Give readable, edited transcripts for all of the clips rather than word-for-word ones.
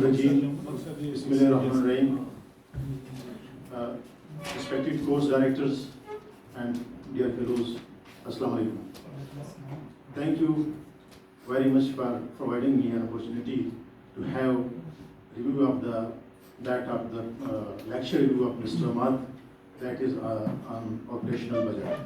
Rajim, Bismillahirrahmanirrahim. Respected course directors and dear fellows, Assalamu alaikum. Thank you very much for providing me an opportunity to have review of the lecture review of Mr. Ahmad, that is on operational budget.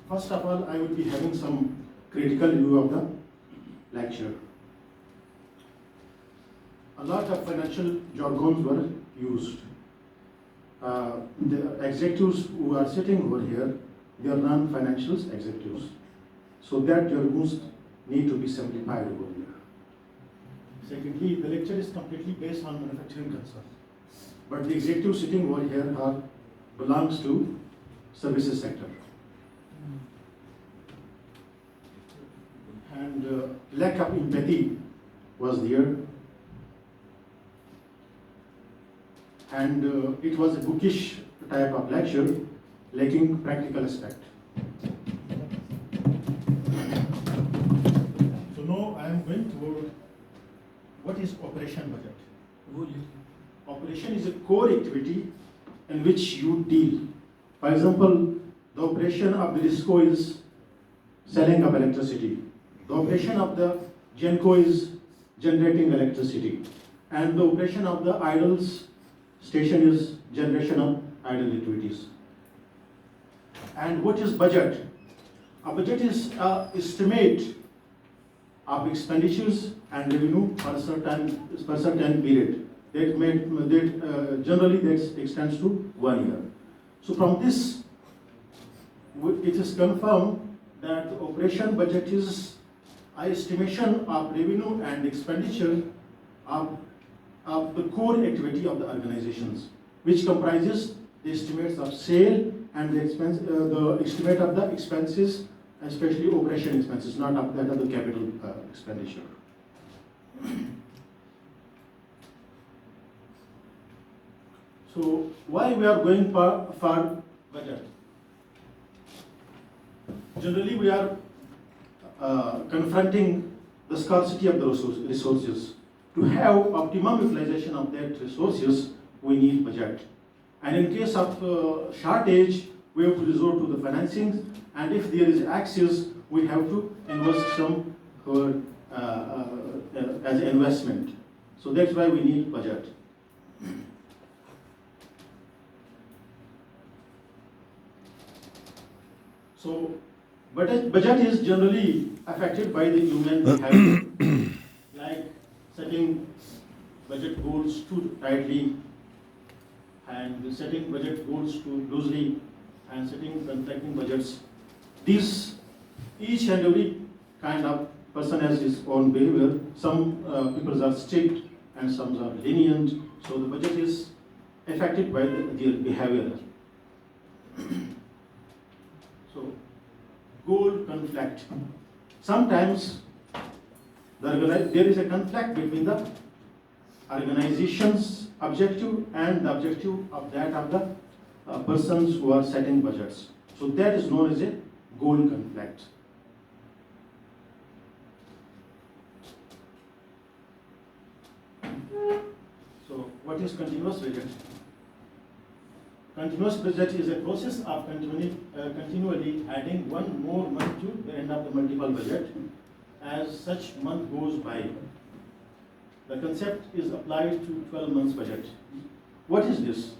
First of all, I will be having some critical view of the lecture. A lot of financial jargons were used. The executives who are sitting over here, they are non-financial executives. So that jargons need to be simplified over here. Secondly, the lecture is completely based on manufacturing concern. But the executives sitting over here belongs to services sector. And lack of empathy was there. And it was a bookish type of lecture, lacking practical aspect. So now I am going toward what is operation budget. Operation is a core activity in which you deal. For example, the operation of the DISCO is selling of electricity. The operation of the GENCO is generating electricity. And the operation of the idles station is generation of idle activities. And what is budget? A budget is an estimate of expenditures and revenue for a certain period. Generally that extends to 1 year. So from this, it is confirmed that the operation budget is an estimation of revenue and expenditure of the core activity of the organizations, which comprises the estimates of sale and the estimate of the expenses, especially operation expenses, not of that of the capital expenditure. So why we are going for budget? Generally, we are confronting the scarcity of the resources. To have optimum utilization of that resources, we need budget. And in case of shortage, we have to resort to the financing. And if there is access, we have to invest some as an investment. So that's why we need budget. So budget is generally affected by the human behavior, like setting budget goals too tightly, and setting budget goals too loosely, and setting conflicting budgets. Each and every kind of person has his own behavior. Some people are strict and some are lenient. So the budget is affected by their behavior. So goal conflict. Sometimes there is a conflict between the organization's objective and the objective of the persons who are setting budgets. So that is known as a goal conflict. So what is continuous budget? Continuous budget is a process of continually adding one more month to the end of the multiple budget as such month goes by. The concept is applied to 12 months budget. What is this?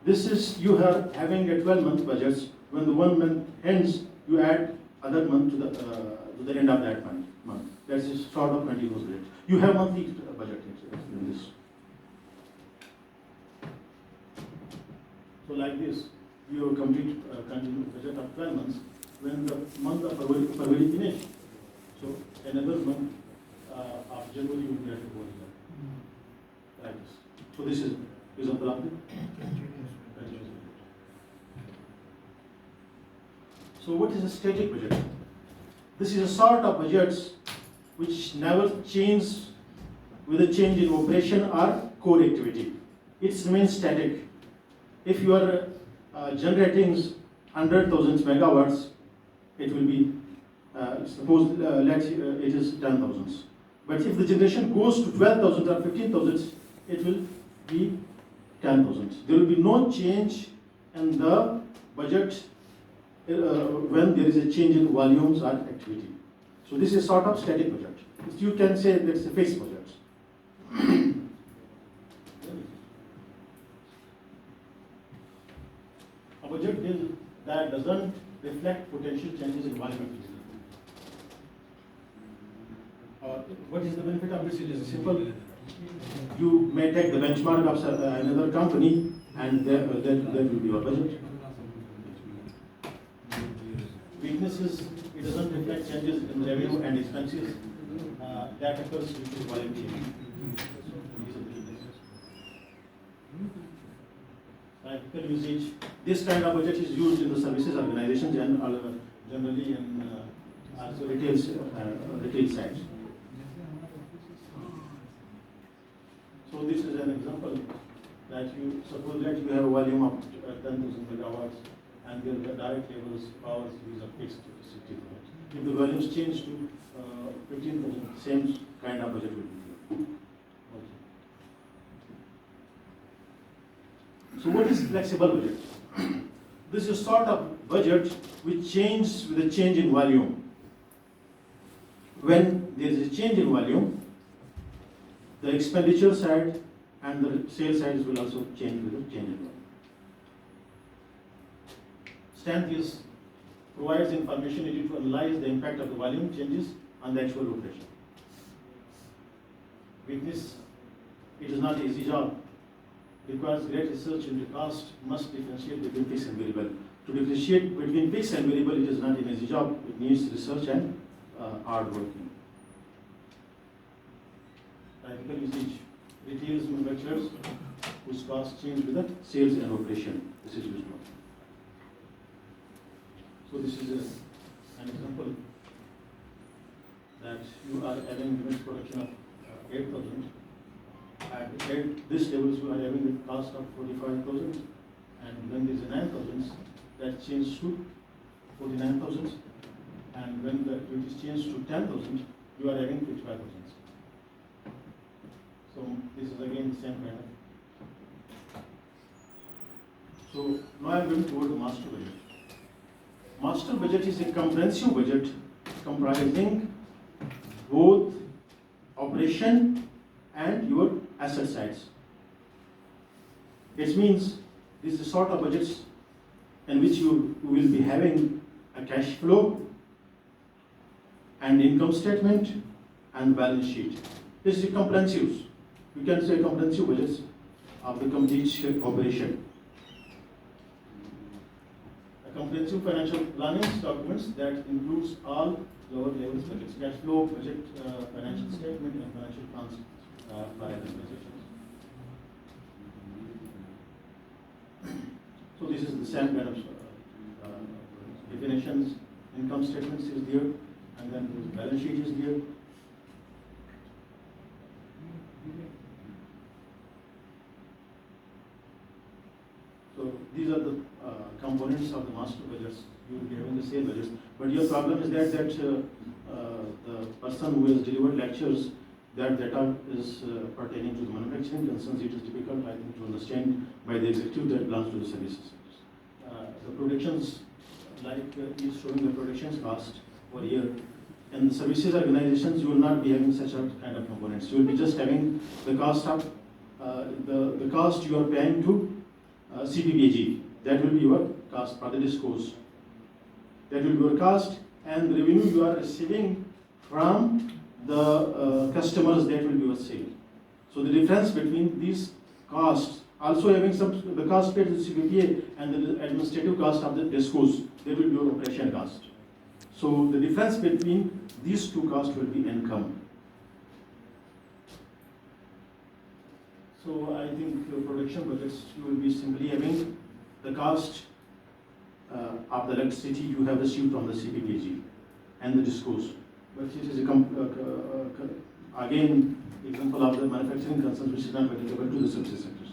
This is you are having a 12-month budget. When the 1 month ends, you add other month to the end of that month. That is sort of continuous budget. You have monthly budget in this. So like this, you complete continuous budget of 12 months. When the month of February finish, so another month of January you will get to go like this. So this is example of the continuous budget. So what is a static budget? This is a sort of budgets which never change with a change in operation or core activity. It remains static. if you are generating 100,000 megawatts, it will be, suppose it is 10,000. But if the generation goes to 12,000 or 15,000, it will be 10,000. There will be no change in the budget when there is a change in volumes or activity. So this is sort of static budget. You can say that it's a fixed budget. A budget that doesn't reflect potential changes in volume activity. What is the benefit of this? It is simple. You may take the benchmark of another company, and that will be your budget. Weaknesses, it doesn't reflect changes in revenue and expenses that occurs due to volume change. Practical usage, this kind of budget is used in the services organizations and generally in also retail sites. So this is an example that you suppose that you have a volume of 10,000 megawatts and the direct levels power use are fixed to 60%. If the volumes change to 15,000, same kind of budget will be here. So what is flexible budget? This is sort of budget which changes with a change in volume. When there is a change in volume, the expenditure side and the sales side will also change with the change in volume. Strength is provides information needed to analyze the impact of the volume changes on the actual operation. Weakness, it is not an easy job. Requires great research into cost, must differentiate between fixed and variable. To differentiate between fixed and variable, it is not an easy job. It needs research and hard working. Practical usage, retail manufacturers whose costs change with the sales and operation. This is used. So this is an example that you are having unit production of 8,000. At this levels you are having a cost of 45,000, and when there is a 9,000, that changes to 49,000, and when it is changed to 10,000, you are having 55,000. So this is again the same kind of. So now I am going toward the master budget. Master budget is a comprehensive budget comprising both operation and your asset sides. It means this is a sort of budgets in which you will be having a cash flow and income statement and balance sheet. This is a comprehensive. You can say comprehensive budgets of the complete operation. A comprehensive financial planning documents that includes all lower levels budgets, cash flow, budget, financial statement, and financial plans by organizations. So this is the same kind of definitions. Income statements is there, and then the balance sheet is there. So these are the components of the master budgets. You will be having the same budgets, but your problem is that the person who has delivered lectures, that data is pertaining to the manufacturing concerns. It is difficult, I think, to understand by the executive that belongs to the services. The productions, like is showing the productions cost per year. In the services organizations, you will not be having such a kind of components. You will be just having the cost of the cost you are paying to CPPAG. That will be your cost for the discourse. That will be your cost, and the revenue you are receiving from the customers, that will be your sale. So the difference between these costs, also having the cost paid to CPPA and the administrative cost of the discourse, that will be your operation cost. So the difference between these two costs will be income. So I think your production budgets, you will be simply having the cost of the electricity you have received from the CPPAG and the discourse. But this is again example of the manufacturing concerns which is not applicable to the services sectors.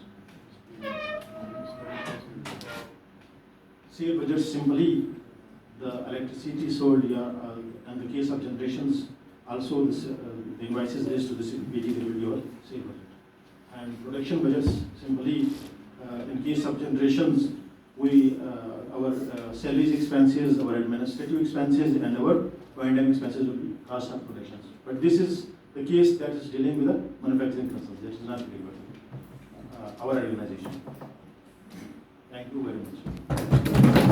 sale budget simply the electricity sold here, and the case of generations, also this, the invoices raised to the CPT, there will be your sale budget. And production budgets simply, in case of generations, we, our salaries expenses, our administrative expenses, and our O&M expenses will be cost of productions. But this is the case that is dealing with the manufacturing concerns. That is not delivered. Our organization. Thank you very much.